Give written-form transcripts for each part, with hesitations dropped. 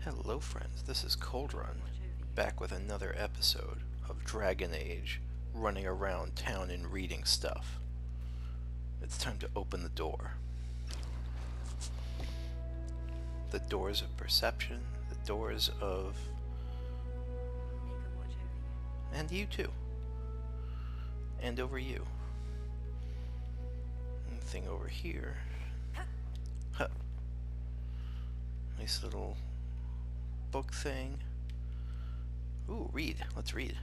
Hello friends, this is Cold Run, back with another episode of Dragon Age, running around town and reading stuff. It's time to open the door. The doors of perception, the doors of... and you too. And over you. Anything over here. Huh. Nice little book thing. Ooh, read. Let's read.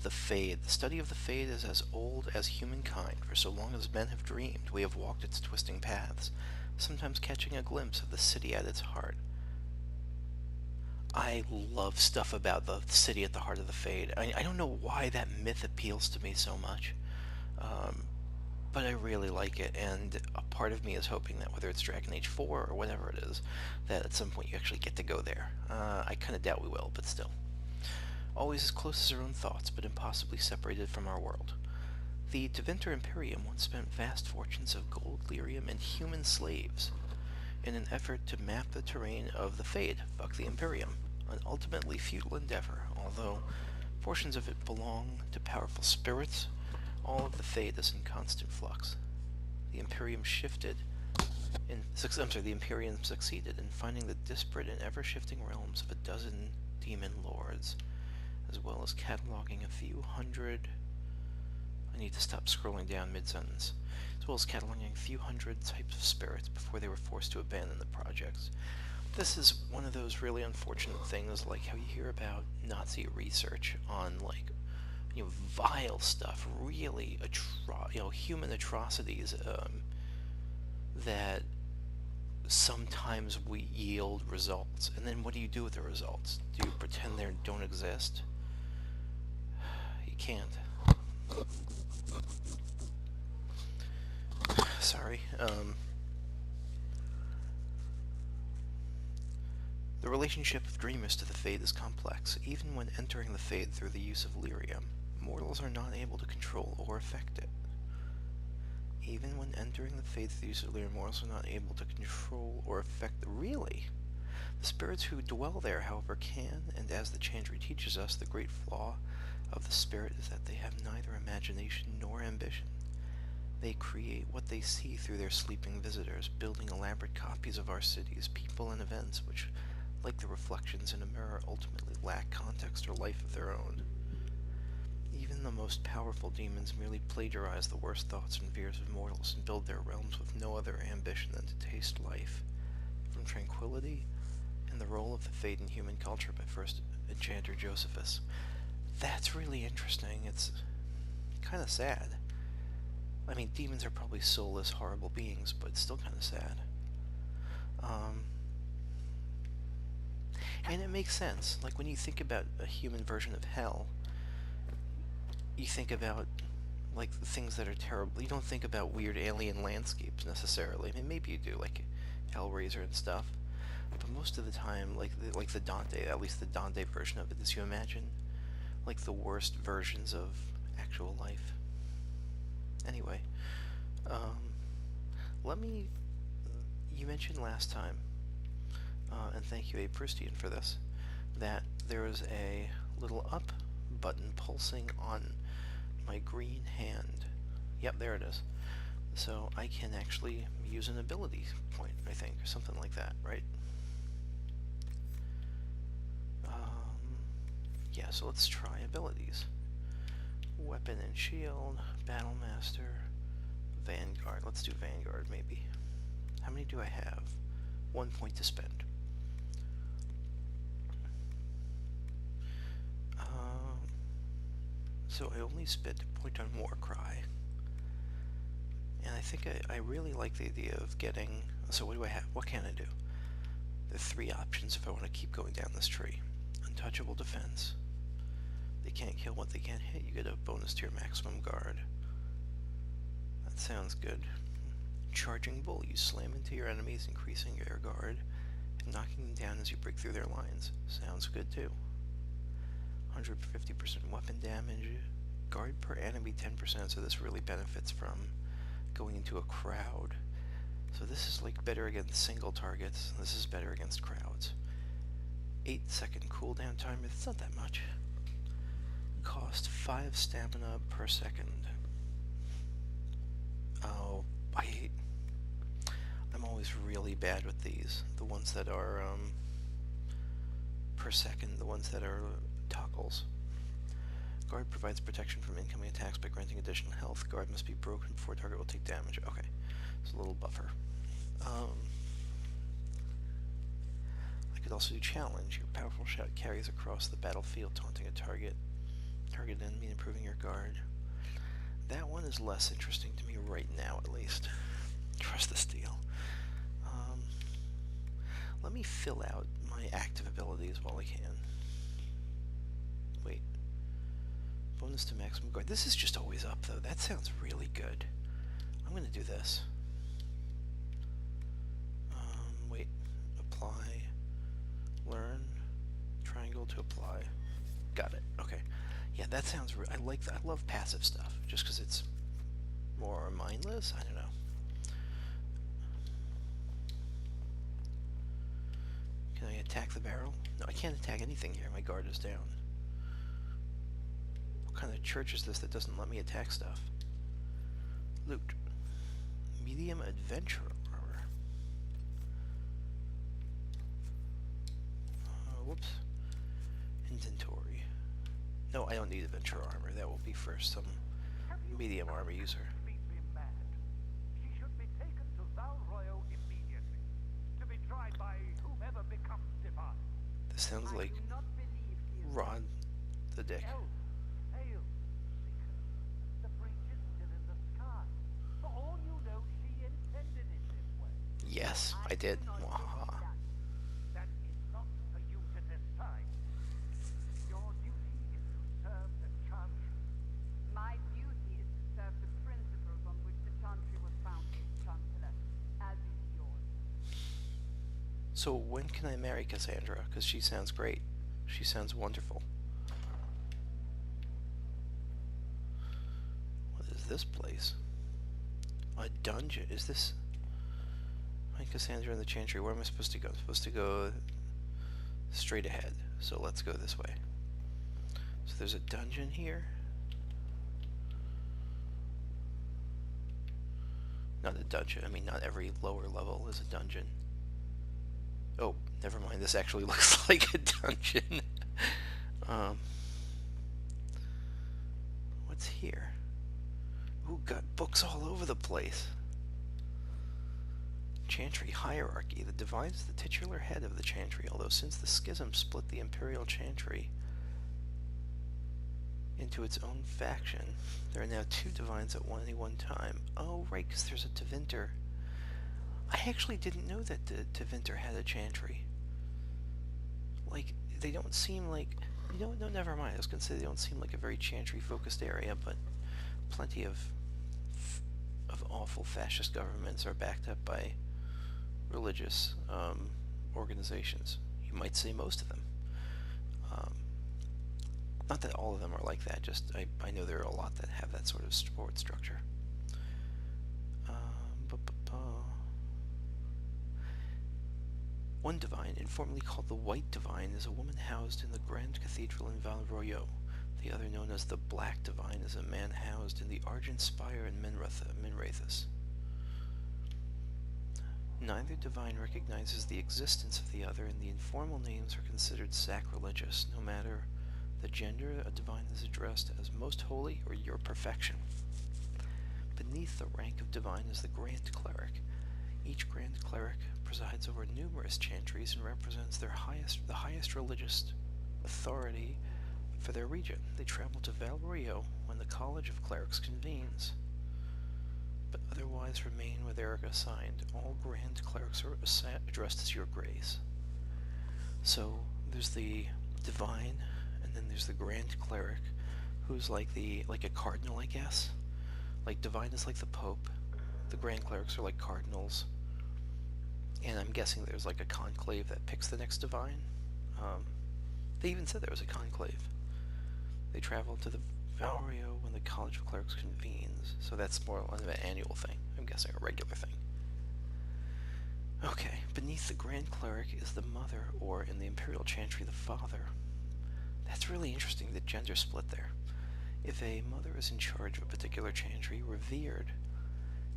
The Fade. The study of the Fade is as old as humankind. For so long as men have dreamed, we have walked its twisting paths, sometimes catching a glimpse of the city at its heart. I love stuff about the city at the heart of the Fade. I don't know why that myth appeals to me so much, but I really like it, and a part of me is hoping that whether it's Dragon Age 4 or whatever it is, that at some point you actually get to go there. I kind of doubt we will, but still. Always as close as our own thoughts, but impossibly separated from our world. The Tevinter Imperium once spent vast fortunes of gold, lyrium, and human slaves in an effort to map the terrain of the Fade, fuck the Imperium, an ultimately futile endeavor. Although portions of it belong to powerful spirits, all of the Fade is in constant flux. The Imperium the Imperium succeeded in finding the disparate and ever-shifting realms of a dozen demon lords, as well as cataloging a few hundred... I need to stop scrolling down mid-sentence. As well as cataloging a few hundred types of spirits before they were forced to abandon the projects. This is one of those really unfortunate things, like how you hear about Nazi research on, vile stuff, really, human atrocities, that sometimes we yield results. And then what do you do with the results? Do you pretend they don't exist? You can't. Sorry. The relationship of dreamers to the Fade is complex. Even when entering the Fade through the use of lyrium, mortals are not able to control or affect it. Even when entering the Fade through the use of lyrium, mortals are not able to control or affect it. Really? The spirits who dwell there, however, can, and as the chantry teaches us, the great flaw of the spirit is that they have neither imagination nor ambition. They create what they see through their sleeping visitors, building elaborate copies of our cities, people, and events which, like the reflections in a mirror, ultimately lack context or life of their own. Even the most powerful demons merely plagiarize the worst thoughts and fears of mortals and build their realms with no other ambition than to taste life. From Tranquility and the Role of the Fade in Human Culture by First Enchanter Josephus. That's really interesting. It's kind of sad. I mean, demons are probably soulless, horrible beings, but it's still kind of sad. And it makes sense. Like, when you think about a human version of hell, you think about, like, the things that are terrible. You don't think about weird alien landscapes, necessarily. I mean, maybe you do, like Hellraiser and stuff. But most of the time, like the Dante, at least the Dante version of it, is you imagine, like, the worst versions of actual life. Anyway, you mentioned last time, and thank you, Abe Pristian, for this, that there is a little up button pulsing on my green hand. Yep, there it is. So I can actually use an ability point, I think, or something like that, right? Yeah, so let's try abilities. Weapon and Shield, Battlemaster, Vanguard. Let's do Vanguard, maybe. How many do I have? 1 point to spend. So I only spent a point on Warcry. And I think I really like the idea of getting... So what do I have? What can I do? There are 3 options if I want to keep going down this tree. Untouchable Defense. They can't kill what they can't hit. You get a bonus to your maximum guard. That sounds good. Charging Bull. You slam into your enemies, increasing your guard, and knocking them down as you break through their lines. Sounds good too. 150% weapon damage. Guard per enemy 10%, so this really benefits from going into a crowd. So this is like better against single targets. This is better against crowds. 8-second cooldown timer. That's not that much. Cost 5 stamina per second. Oh, I'm always really bad with these. The ones that are per second, the ones that are toggles. Guard provides protection from incoming attacks by granting additional health. Guard must be broken before target will take damage. Okay, it's a little buffer. I could also do challenge. Your powerful shout carries across the battlefield, taunting a target enemy and improving your guard. That one is less interesting to me right now, at least. Trust the steel. Let me fill out my active abilities while I can. Wait. Bonus to maximum guard. This is just always up, though. That sounds really good. I'm going to do this. Wait. Apply. Learn. Triangle to apply. Got it. Okay. Yeah, that sounds... I like that. I love passive stuff, just because it's more mindless. I don't know. Can I attack the barrel? No, I can't attack anything here. My guard is down. What kind of church is this that doesn't let me attack stuff? Loot. Medium adventure armor. Whoops. Inventory. No, I don't need adventure armor. That will be for some medium armor user. This sounds like Rod the Dick. Yes, I did. Wahaha. My duty is to serve the principles on which the chantry was founded, Chancellor, as is yours. So when can I marry Cassandra? Because she sounds great. She sounds wonderful. What is this place? A dungeon? Is this... Find Cassandra in the chantry. Where am I supposed to go? I'm supposed to go straight ahead. So let's go this way. So there's a dungeon here. Not a dungeon. I mean, not every lower level is a dungeon. Oh, never mind. This actually looks like a dungeon. What's here? Ooh, got books all over the place. Chantry hierarchy. The divine is the titular head of the chantry, although since the schism split the imperial chantry into its own faction, there are now 2 divines at any one time. Oh, right, because there's a Tevinter. I actually didn't know that the Tevinter had a chantry. Like, they don't seem like... You know, no, never mind. I was going to say they don't seem like a very chantry-focused area, but plenty of awful fascist governments are backed up by religious organizations. You might say most of them. Not that all of them are like that, just I know there are a lot that have that sort of support structure. One divine, informally called the White Divine, is a woman housed in the Grand Cathedral in Valroyo. The other, known as the Black Divine, is a man housed in the Argent Spire in Minrathus. Neither divine recognizes the existence of the other, and the informal names are considered sacrilegious. No matter the gender, a divine is addressed as Most Holy or Your Perfection. Beneath the rank of divine is the Grand Cleric. Each Grand Cleric presides over numerous chantries and represents the highest religious authority for their region. They travel to Valroyo when the College of Clerics convenes, but otherwise remain where they are assigned. All Grand Clerics are addressed as Your Grace. So there's the divine, and then there's the Grand Cleric, who's like a cardinal, I guess. Like, divine is like the Pope. The Grand Clerics are like cardinals. And I'm guessing there's like a conclave that picks the next divine. They even said there was a conclave. They travel to the Valroyo when the College of Clerics convenes. So that's more of an annual thing. I'm guessing a regular thing. Okay, beneath the Grand Cleric is the mother, or in the Imperial Chantry, the father. That's really interesting, the gender split there. If a mother is in charge of a particular chantry, revered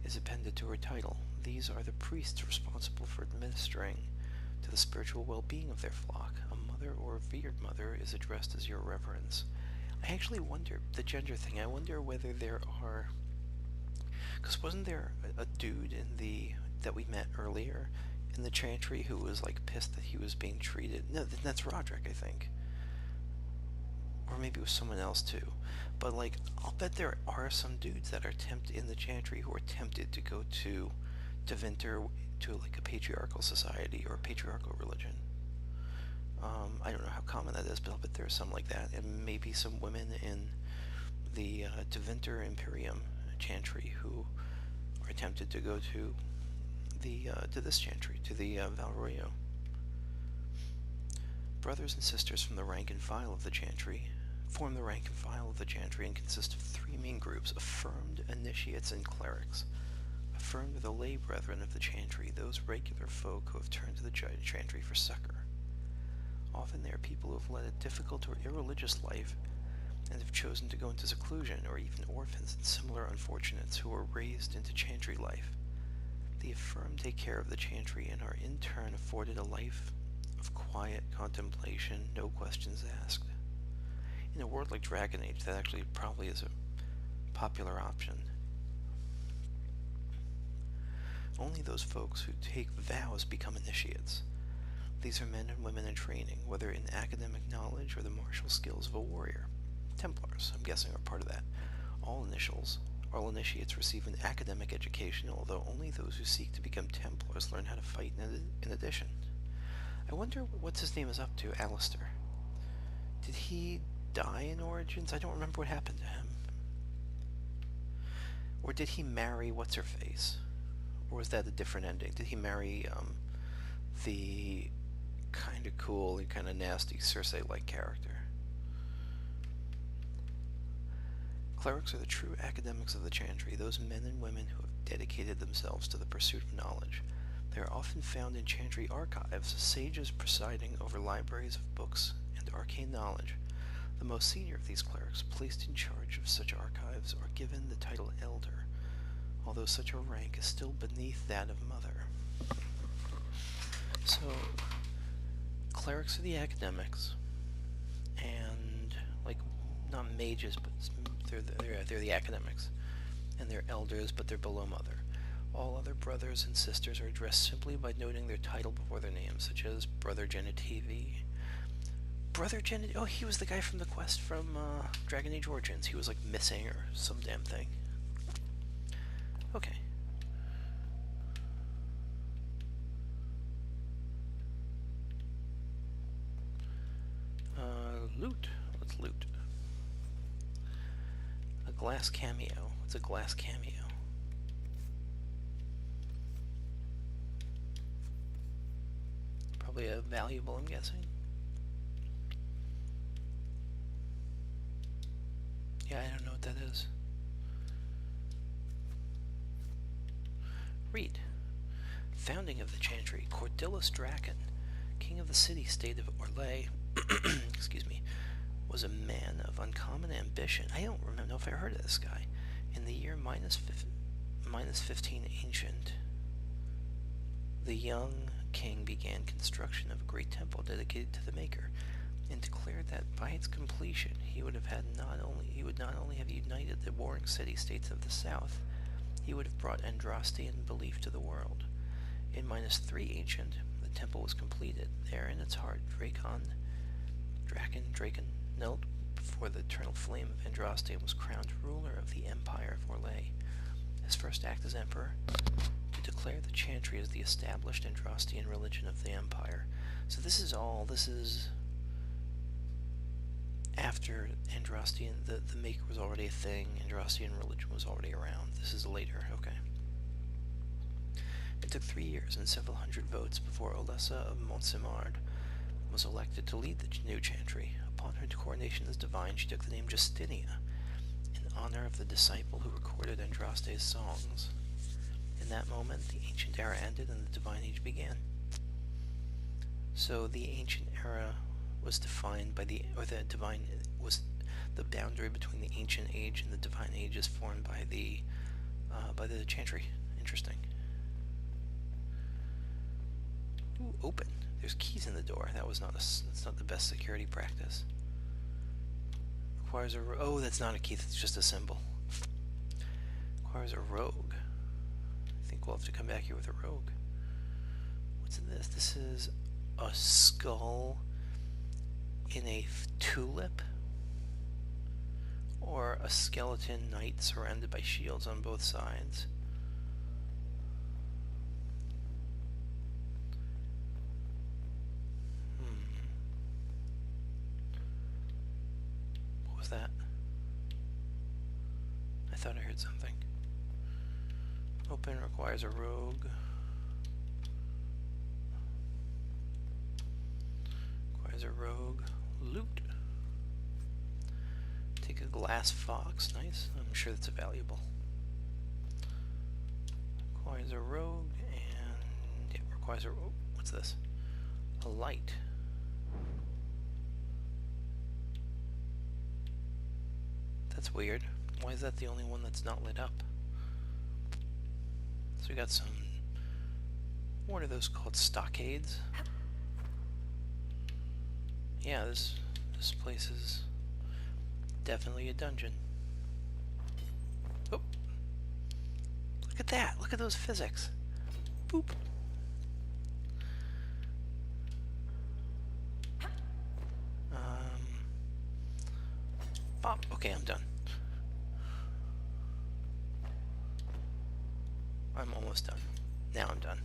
is appended to her title. These are the priests responsible for administering to the spiritual well-being of their flock. A mother or revered mother is addressed as your reverence. I actually wonder, the gender thing, I wonder whether there are... Because wasn't there a dude that we met earlier in the chantry who was, like, pissed that he was being treated... No, that's Roderick, I think. Or maybe it was someone else, too. But, like, I'll bet there are some dudes that are tempted in the chantry who are tempted to go to Deventer, to, like, a patriarchal society or a patriarchal religion. I don't know how common that is, but I'll bet there are some like that. And maybe some women in the Deventer Imperium chantry who are tempted to go to this chantry, to the Valroyo. Brothers and sisters from the rank and file of the chantry form the rank and file of the chantry and consist of three main groups: affirmed, initiates, and clerics. Affirmed are the lay brethren of the chantry, those regular folk who have turned to the chantry for succor. Often they are people who have led a difficult or irreligious life and have chosen to go into seclusion, or even orphans and similar unfortunates who were raised into chantry life. The affirmed take care of the chantry and are in turn afforded a life of quiet contemplation, no questions asked. In a world like Dragon Age, that actually probably is a popular option. Only those folks who take vows become initiates. These are men and women in training, whether in academic knowledge or the martial skills of a warrior. Templars, I'm guessing, are part of that. All initiates receive an academic education, although only those who seek to become Templars learn how to fight in addition. I wonder what's his name is up to, Alistair. Did he die in Origins? I don't remember what happened to him. Or did he marry what's-her-face? Or was that a different ending? Did he marry the kind of cool and kind of nasty Cersei-like character? Clerics are the true academics of the chantry, those men and women who have dedicated themselves to the pursuit of knowledge. They are often found in chantry archives, sages presiding over libraries of books and arcane knowledge. The most senior of these clerics, placed in charge of such archives, are given the title elder, although such a rank is still beneath that of mother. So, clerics are the academics, and, like, not mages, but they're the academics, and they're elders, but they're below mother. All other brothers and sisters are addressed simply by noting their title before their names, such as Brother Genitivi. Oh, he was the guy from the quest from Dragon Age Origins. He was, like, missing or some damn thing. Okay. Loot. Let's loot. A glass cameo. What's a glass cameo? Probably a valuable, I'm guessing. Yeah, I don't know what that is. Read. Founding of the chantry, Cordelis Draken, king of the city-state of Orlais, excuse me, was a man of uncommon ambition. I don't know if I heard of this guy. In the year minus 15 ancient, the young king began construction of a great temple dedicated to the Maker, and declared that by its completion he would not only have united the warring city-states of the south, he would have brought Andrastian belief to the world. In minus 3 ancient, the temple was completed. There in its heart, Draken knelt before the eternal flame of Andraste and was crowned ruler of the Empire of Orlais. His first act as emperor, to declare the chantry as the established Andrastian religion of the Empire. So this is after Andrastian, the Maker was already a thing, Andrastian religion was already around. This is later, okay. It took 3 years and several hundred votes before Olessa of Montsimard was elected to lead the new chantry. Upon her coronation as divine, she took the name Justinia, in honor of the disciple who recorded Andraste's songs. In that moment, the Ancient Era ended and the Divine Age began. So the Ancient Era was defined by the boundary between the Ancient Age and the Divine Age is formed by the chantry. Interesting. Ooh, open. There's keys in the door. That's not the best security practice. Requires a oh, that's not a key. That's just a symbol. Requires a rogue. I think we'll have to come back here with a rogue. What's in this? This is a skull in a tulip, or a skeleton knight surrounded by shields on both sides. What was that? I thought I heard something. Open requires a rogue. Requires a rogue. Loot. Take a glass fox. Nice. I'm sure that's valuable. Requires a rogue, and it requires a... Oh, what's this? A light. That's weird. Why is that the only one that's not lit up? So we got some... What are those called? Stockades? Yeah, this place is definitely a dungeon. Oh! Look at that! Look at those physics! Boop! Pop! Okay, I'm done. I'm almost done. Now I'm done.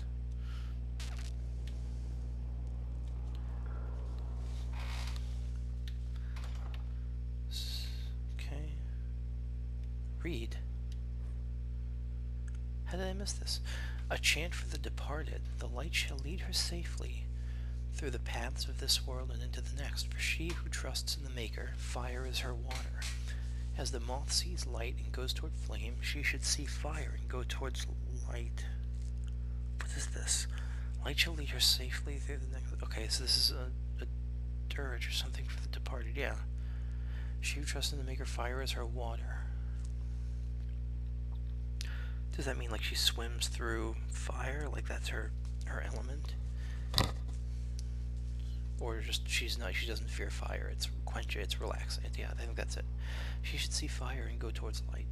Okay. Read. How did I miss this? A chant for the departed. The light shall lead her safely through the paths of this world and into the next. For she who trusts in the Maker, fire is her water. As the moth sees light and goes toward flame, she should see fire and go towards light. What is this? Light shall lead her safely through the next... Okay, so this is a dirge or something for the departed. Yeah. She who trusts in the Maker, fire is her water. Does that mean like she swims through fire? Like that's her element? Or just she doesn't fear fire. It's quench it, it's relax it. Yeah, I think that's it. She should see fire and go towards light.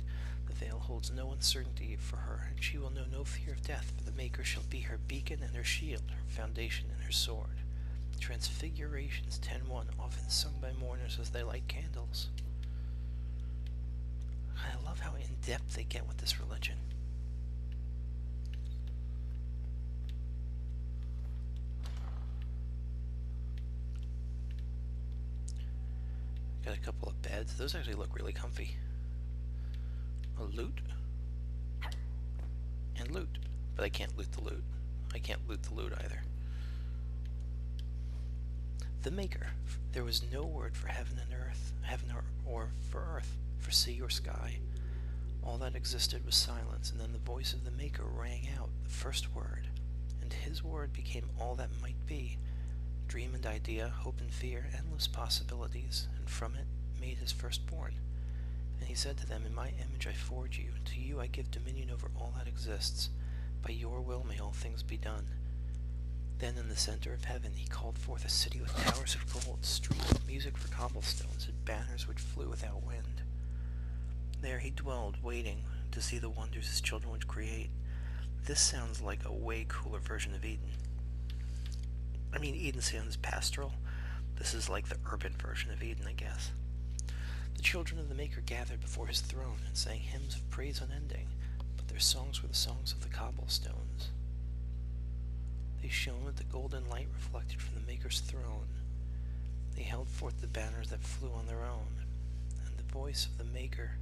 The veil holds no uncertainty for her, and she will know no fear of death, for the Maker shall be her beacon and her shield, her foundation and her sword. Transfigurations 10:1, often sung by mourners as they light candles. I love how in-depth they get with this religion. Got a couple of beds. Those actually look really comfy. A loot. And loot. But I can't loot the loot. I can't loot the loot either. The Maker. There was no word for heaven and earth, or for earth, for sea or sky. All that existed was silence, and then the voice of the Maker rang out, the first word, and his word became all that might be. Dream and idea, hope and fear, endless possibilities, and from it made his firstborn. And he said to them, in my image I forge you, to you I give dominion over all that exists. By your will may all things be done. Then in the center of heaven he called forth a city with towers of gold, streets of music for cobblestones, and banners which flew without wind. There he dwelled, waiting to see the wonders his children would create. This sounds like a way cooler version of Eden. I mean, Eden sounds pastoral. This is like the urban version of Eden, I guess. The children of the Maker gathered before his throne and sang hymns of praise unending, but their songs were the songs of the cobblestones. They shone with the golden light reflected from the Maker's throne. They held forth the banners that flew on their own, and the voice of the Maker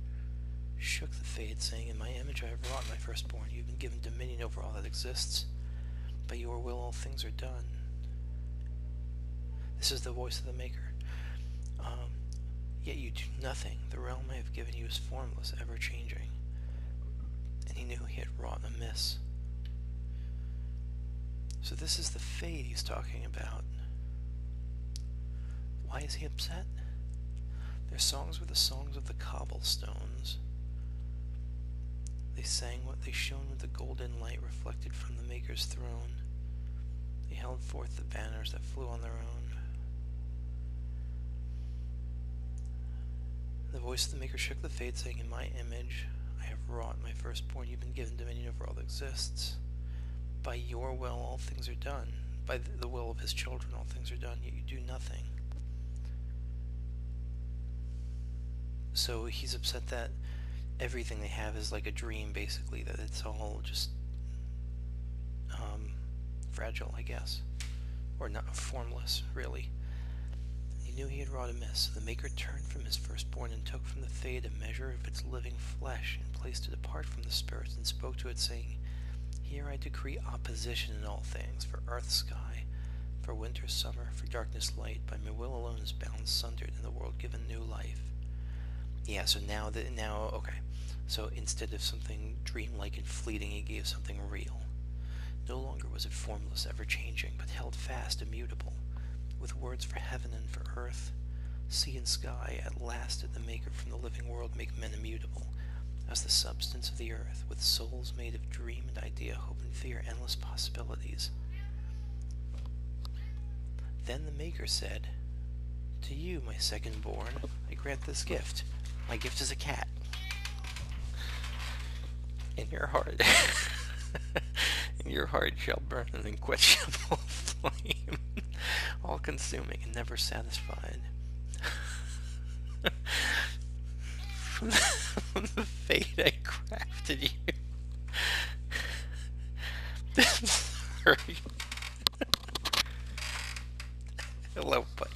shook the fade, saying, in my image I have wrought my firstborn. You have been given dominion over all that exists. By your will all things are done. This is the voice of the Maker. Yet you do nothing. The realm I have given you is formless, ever-changing. And he knew he had wrought amiss. So this is the fate he's talking about. Why is he upset? Their songs were the songs of the cobblestones. They sang what they shone with the golden light reflected from the Maker's throne. They held forth the banners that flew on their own. The voice of the Maker shook the fate, saying, "In my image I have wrought my firstborn. You've been given dominion over all that exists. By your will all things are done. By the will of his children all things are done, yet you do nothing." So he's upset that everything they have is like a dream, basically, that it's all just fragile, I guess. Or not formless, really. He knew he had wrought amiss. So the Maker turned from his firstborn and took from the Fade a measure of its living flesh and placed it apart from the spirits and spoke to it, saying, "Here I decree opposition in all things, for earth, sky, for winter, summer, for darkness, light. By my will alone is bound sundered, and the world given new life." Yeah, so okay. So instead of something dreamlike and fleeting, he gave something real. No longer was it formless, ever-changing, but held fast, immutable, with words for heaven and for earth, sea and sky. At last did the Maker from the living world make men immutable, as the substance of the earth, with souls made of dream and idea, hope and fear, endless possibilities. Then the Maker said, "To you, my second-born, I grant this gift. My gift is a cat. In your heart, in your heart shall burn an unquenchable flame, all-consuming and never satisfied. From the fate I crafted you." Sorry. Hello, buddy.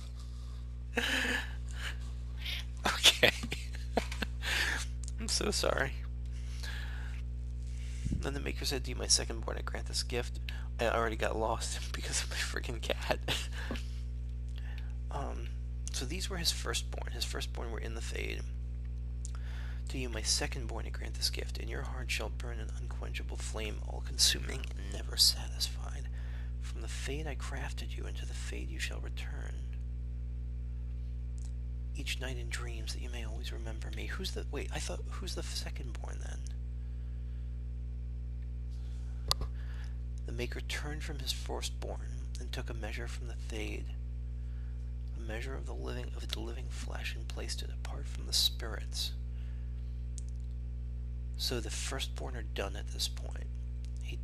Okay. I'm so sorry. Then the Maker said, "To you, my second-born, I grant this gift." I already got lost because of my freaking cat. So these were his firstborn. His firstborn were in the Fade. "To you, my second-born, I grant this gift. In your heart shall burn an unquenchable flame, all-consuming and never satisfied. From the Fade I crafted you, and to the Fade you shall return. Each night in dreams, that you may always remember me." Who's the second-born then? The Maker turned from his firstborn and took a measure from the Fade, a measure of the living flesh, and placed it apart from the spirits. So the firstborn are done at this point. He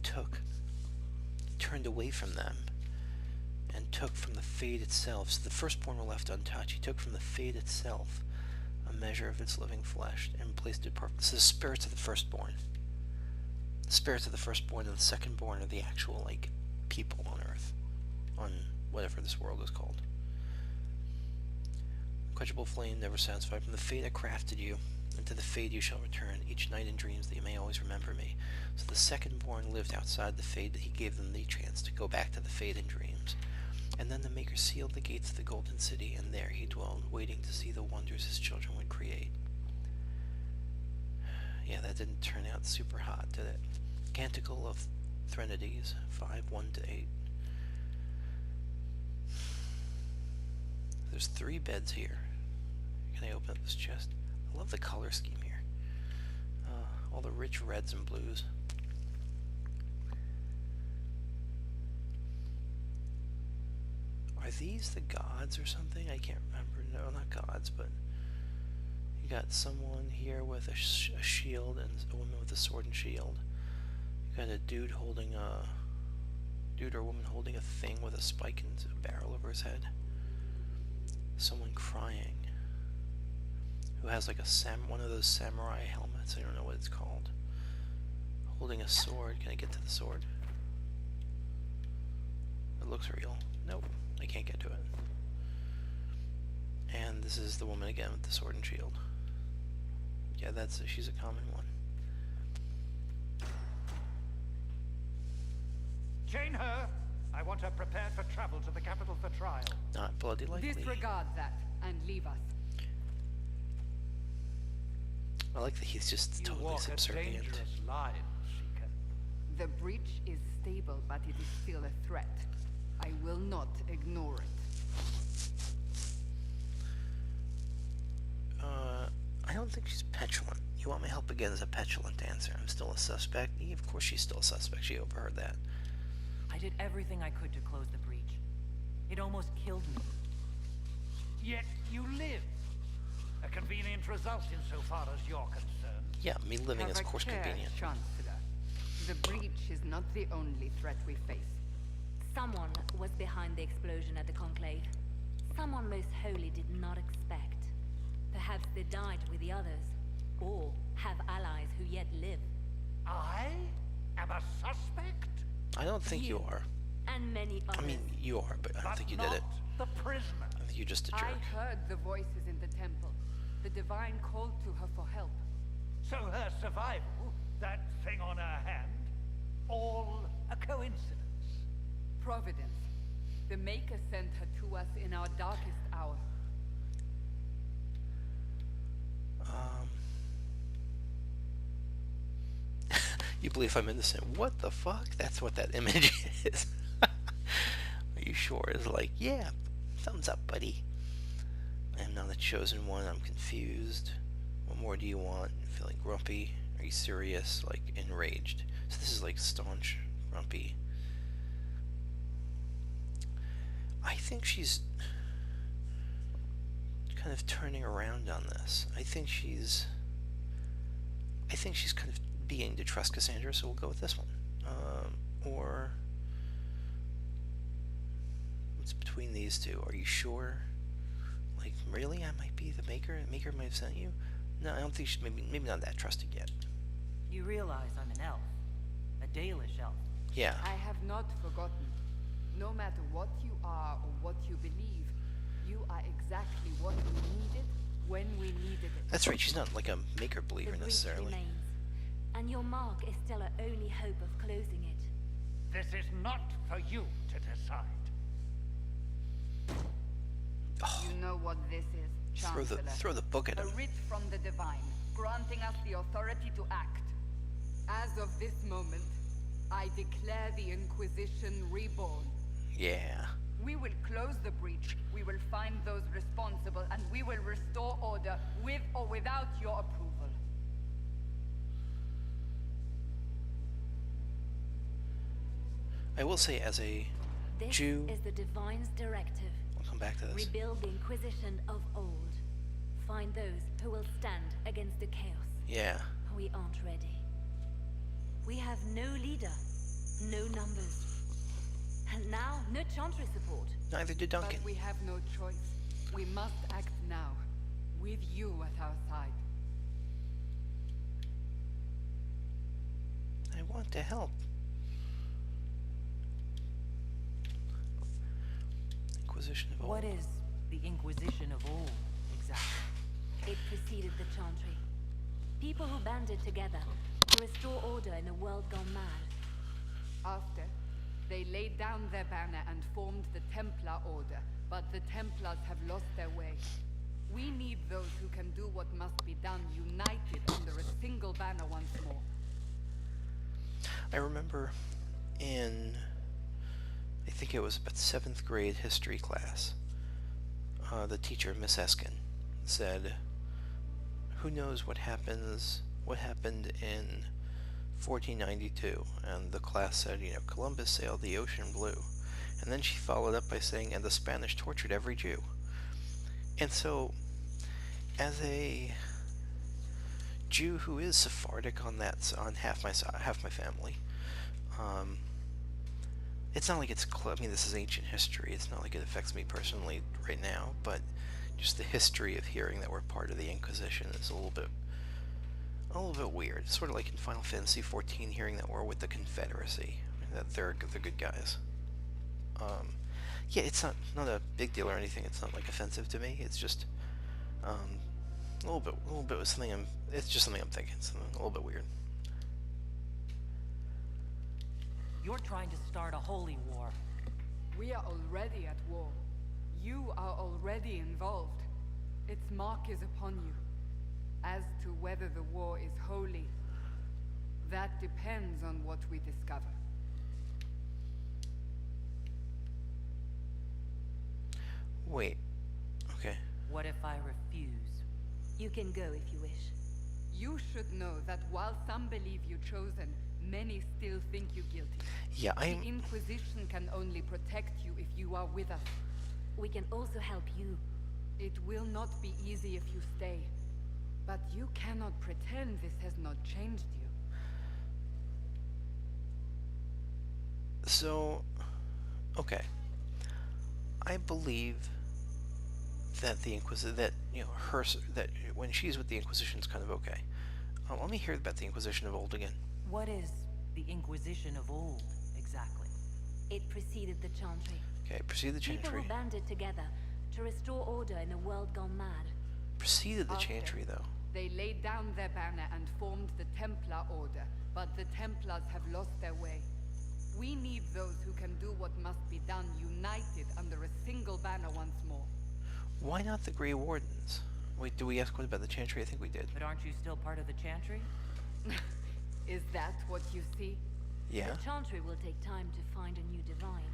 turned away from them and took from the Fade itself. So the firstborn were left untouched. He took from the Fade itself a measure of its living flesh and placed it apart. So the spirits of the firstborn. The spirits of the firstborn and the secondborn are the actual, people on Earth. On whatever this world is called. "Unquenchable flame, never satisfied. From the Fade I crafted you, and to the Fade you shall return, each night in dreams, that you may always remember me." So the secondborn lived outside the Fade, that he gave them the chance to go back to the Fade in dreams. And then the Maker sealed the gates of the Golden City, and there he dwelled, waiting to see the wonders his children would create. Yeah, that didn't turn out super hot, did it? Canticle of Threnodies, 5:1-8. There's 3 beds here. Can I open up this chest? I love the color scheme here. All the rich reds and blues. Are these the gods or something? I can't remember. No, not gods, but you got someone here with a shield and a woman with a sword and shield. You got a dude or woman holding a thing with a spike and a barrel over his head. Someone crying who has one of those samurai helmets. I don't know what it's called. Holding a sword. Can I get to the sword? It looks real. Nope, I can't get to it. And this is the woman again with the sword and shield. Yeah, she's a common one. Chain her! I want her prepared for travel to the capital for trial. Not bloody likely. Disregard that and leave us. I like that he's just You totally walk a subservient. dangerous line, Seeker. The breach is stable, but it is still a threat. I will not ignore it. I don't think she's petulant. You want my help again as a petulant answer. I'm still a suspect. Yeah, of course she's still a suspect. She overheard that. I did everything I could to close the breach. It almost killed me. Yet you live. A convenient result insofar as you're concerned. Yeah, me living is of course convenient. Chancellor. The breach is not the only threat we face. Someone was behind the explosion at the Conclave. Someone most holy did not expect. Perhaps they died with the others, or have allies who yet live. I am a suspect? I don't think you are. And many others. I mean, you are, but I don't think you did it. The prisoner. I think you're just a jerk. I heard the voices in the temple. The divine called to her for help. So her survival, that thing on her hand, all a coincidence. Providence. The Maker sent her to us in our darkest hour. You believe I'm innocent? What the fuck? That's what that image is. Are you sure? It's like, yeah, thumbs up, buddy. I am not the chosen one. I'm confused. What more do you want? Feeling grumpy? Are you serious? Like, enraged? So this is like staunch, grumpy. I think she's kind of turning around on this. I think she's kind of beginning to trust Cassandra, so we'll go with this one. Or what's between these two? Are you sure? Like, really? I might be the Maker? The Maker might have sent you? No, I don't think she's maybe not that trusted yet. You realize I'm an elf. A Dalish elf. Yeah. I have not forgotten. No matter what you are or what you believe, you are exactly what we needed when we needed it. That's right, she's not like a Maker believer The breach necessarily. remains, and your mark is still our only hope of closing it. This is not for you to decide. Oh, You know what this is, Chancellor. throw the book at A him. writ from the divine, granting us the authority to act. As of this moment, I declare the Inquisition reborn. Yeah. We will close the breach, we will find those responsible, and we will restore order with or without your approval. I will say, as a This Jew, is the Divine's directive. I'll come back to this. Rebuild the Inquisition of old. Find those who will stand against the chaos. Yeah. We aren't ready. We have no leader, no numbers, and now no chantry support. Neither did Duncan. But we have no choice. We must act now, with you at our side. I want to help. Inquisition of What old. is the Inquisition of old, exactly? It preceded the chantry. People who banded together to restore order in a world gone mad. After, they laid down their banner and formed the Templar Order, but the Templars have lost their way. We need those who can do what must be done, united under a single banner once more. I remember in, I think it was about 7th grade history class, the teacher, Miss Eskin, said, who knows what happened in 1492, and the class said, Columbus sailed the ocean blue. And then she followed up by saying, and the Spanish tortured every Jew. And so, as a Jew who is Sephardic on half my family, it's not like it's this is ancient history. It's not like it affects me personally right now, but just the history of hearing that we're part of the Inquisition is a little bit weird. It's sort of like in Final Fantasy XIV, hearing that we're with the Confederacy, that they're good guys. Yeah, it's not a big deal or anything. It's not like offensive to me. It's just a little bit of something. It's just something I'm thinking. Something a little bit weird. You're trying to start a holy war. We are already at war. You are already involved. Its mark is upon you. As to whether the war is holy, That depends on what we discover. Wait. Okay. What if I refuse? You can go if you wish. You should know that while some believe you chosen, many still think you guilty. Yeah, The Inquisition can only protect you if you are with us. We can also help you. It will not be easy if you stay. But you cannot pretend this has not changed you. So, okay. I believe that the Inquisition, that, you know, that when she's with the Inquisition is kind of okay. Let me hear about the Inquisition of old again. What is the Inquisition of old, exactly? It preceded the chantry. Okay, preceded the People chantry. who banded together to restore order in a world gone mad. Preceded the After, chantry, though. They laid down their banner and formed the Templar Order, but the Templars have lost their way. We need those who can do what must be done, united under a single banner once more. Why not the Grey Wardens? Wait, do we ask what about the chantry? I think we did. But aren't you still part of the chantry? Is that what you see? Yeah? The chantry will take time to find a new divine.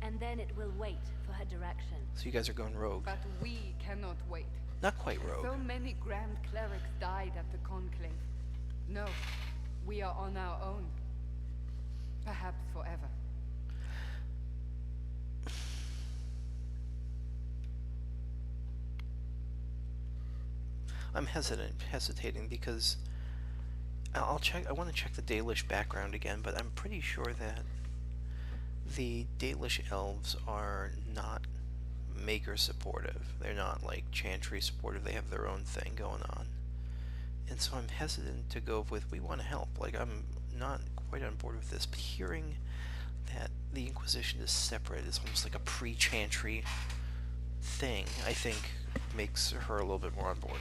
And then it will wait for her direction. So you guys are going rogue. But we cannot wait. Not quite rogue. So many Grand Clerics died at the Conclave. No, we are on our own. Perhaps forever. I'm hesitating because I'll check. I want to check the Dalish background again, but I'm pretty sure that the Dalish elves are not Maker supportive. They're not like Chantry supportive. They have their own thing going on, and so I'm hesitant to go with we want to help. Like, I'm not quite on board with this, but hearing that the Inquisition is separate, is almost like a pre-Chantry thing, I think makes her a little bit more on board.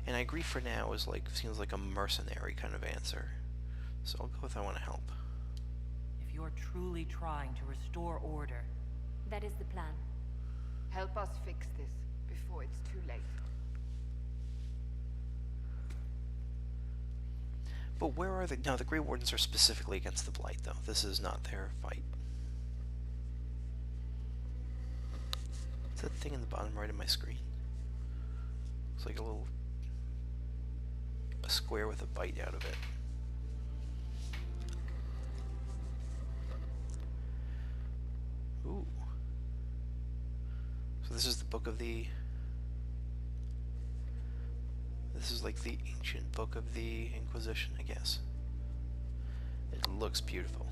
And I agree for now is like, seems like a mercenary kind of answer. So I'll go with I want to help. If you're truly trying to restore order, That is the plan. Help us fix this before it's too late. But where are they? No, the Grey Wardens are specifically against the Blight, though. This is not their fight. Is that thing in the bottom right of my screen? It's like a square with a bite out of it. Ooh. So this is the book of the... This is like the ancient book of the Inquisition, I guess. It looks beautiful.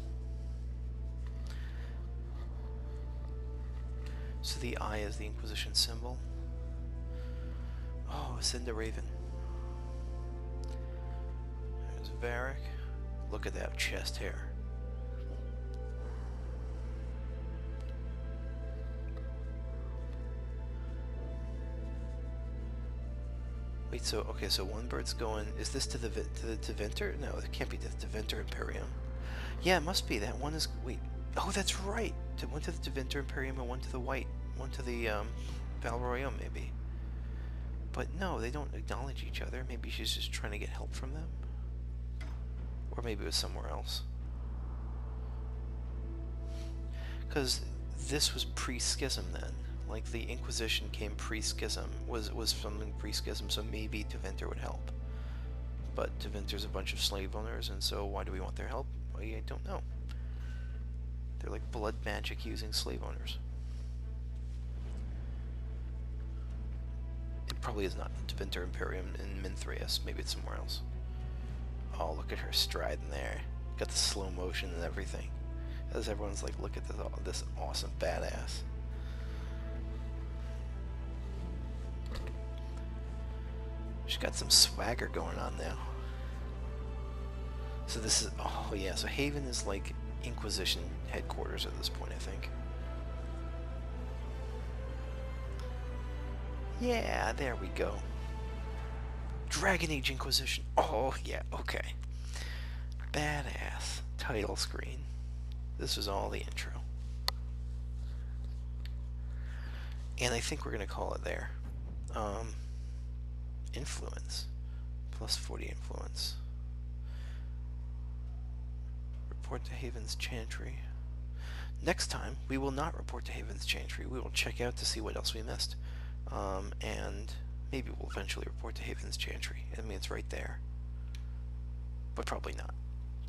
So the eye is the Inquisition symbol. Oh, Cinda Raven. There's Varric. Look at that chest hair. Wait, so okay, so one bird's going. Is this to the Deventer? No, it can't be the Deventer Imperium. Yeah, it must be. That one is. Wait. Oh, that's right. One to the Deventer Imperium and one to the White. One to the Val Royale, maybe. But no, they don't acknowledge each other. Maybe she's just trying to get help from them, or maybe it was somewhere else. Because this was pre-schism then. Like, the Inquisition came pre-schism, was something pre-schism, so maybe Deventer would help. But Deventer's a bunch of slave owners, and so why do we want their help? Well, I don't know. They're like blood magic using slave owners. It probably is not Deventer Imperium in Minthrius, maybe it's somewhere else. Oh, look at her striding there. Got the slow motion and everything. As everyone's like, look at this awesome badass. She's got some swagger going on now. So this is, oh yeah, so Haven is like Inquisition headquarters at this point, I think. Yeah, there we go. Dragon Age Inquisition. Oh yeah, okay. Badass. Title screen. This was all the intro. And I think we're gonna call it there. Influence. Plus 40 influence. report to Haven's chantry. Next time, we will not report to Haven's chantry. We will check out to see what else we missed. And maybe we'll eventually report to Haven's chantry. I mean, it's right there. But probably not.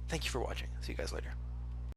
Thank you for watching. See you guys later.